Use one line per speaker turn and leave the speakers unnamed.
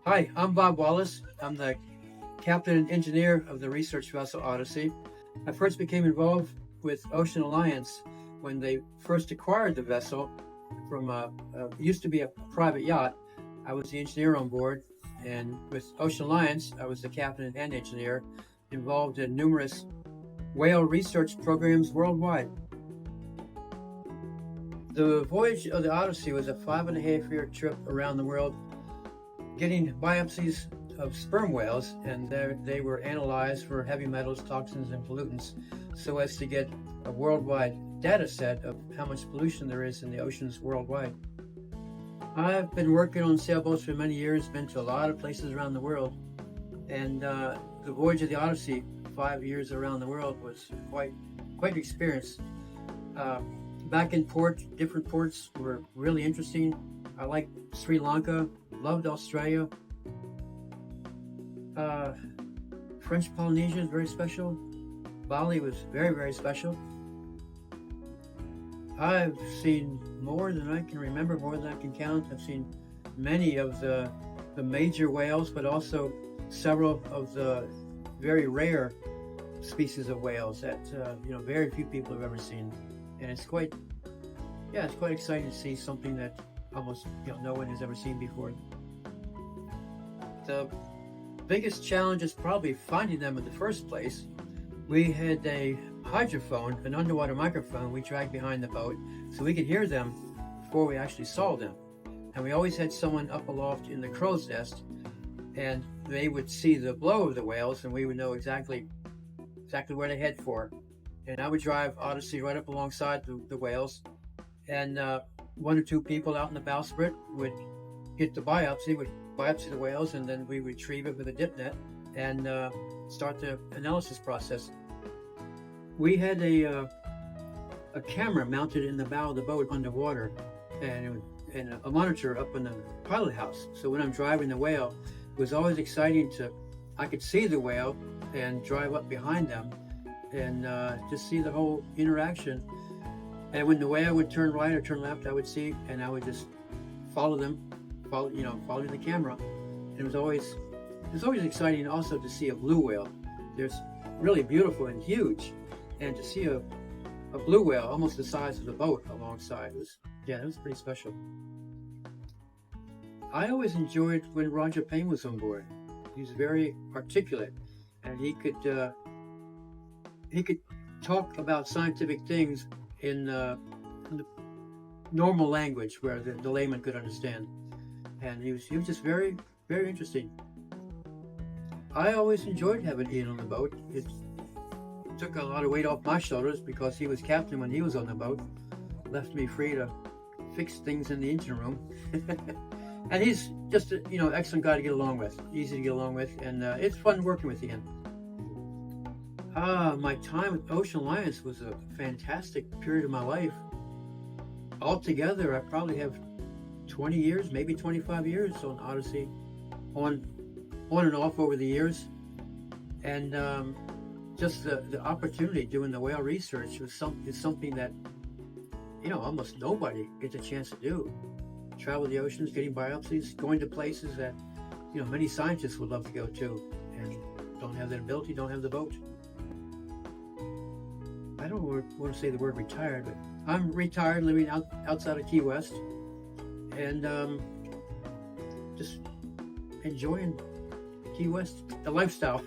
Hi, I'm Bob Wallace. I'm the captain and engineer of the research vessel Odyssey. I first became involved with Ocean Alliance when they first acquired the vessel from used to be a private yacht. I was the engineer on board, and with Ocean Alliance, I was the captain and engineer involved in numerous whale research programs worldwide. The voyage of the Odyssey was a 5.5 year trip around the world, getting biopsies of sperm whales, and they were analyzed for heavy metals, toxins, and pollutants so as to get a worldwide data set of how much pollution there is in the oceans worldwide. I've been working on sailboats for many years, been to a lot of places around the world, and the voyage of the Odyssey, 5 years around the world, was quite an experience. Back in port, different ports were really interesting. I liked Sri Lanka, loved Australia. French Polynesia is very special. Bali was very special. I've seen more than I can remember, more than I can count. I've seen many of the major whales, but also several of the very rare species of whales that very few people have ever seen, and it's quite exciting to see something that almost no one has ever seen before. The biggest challenge is probably finding them in the first place. We had a hydrophone, an underwater microphone we dragged behind the boat so we could hear them before we actually saw them. And we always had someone up aloft in the crow's nest, and they would see the blow of the whales, and we would know exactly where to head for. And I would drive Odyssey right up alongside the whales, and one or two people out in the bowsprit would get the biopsy, would biopsy the whales, and then we retrieve it with a dip net and start the analysis process. We had a camera mounted in the bow of the boat underwater, and a monitor up in the pilot house. So when I'm driving the whale, it was always exciting I could see the whale and drive up behind them and just see the whole interaction. And when the whale would turn right or turn left, I would see, and I would just follow the camera. And it was always exciting also to see a blue whale. They're really beautiful and huge, and to see a blue whale almost the size of the boat alongside it was pretty special. I always enjoyed when Roger Payne was on board. He was very articulate, and he could talk about scientific things in the normal language where the layman could understand, and he was just very interesting. I always enjoyed having Ian on the boat. It took a lot of weight off my shoulders because he was captain when he was on the boat, left me free to fix things in the engine room. And he's just an excellent guy to get along with, easy to get along with, and it's fun working with Ian. My time with Ocean Alliance was a fantastic period of my life. Altogether, I probably have 20 years, maybe 25 years on Odyssey, on and off over the years. And just the opportunity doing the whale research is something that almost nobody gets a chance to do. Travel the oceans, getting biopsies, going to places that many scientists would love to go to and don't have that ability, don't have the boat. I don't want to say the word retired, but I'm retired, living outside of Key West, and just enjoying Key West, the lifestyle.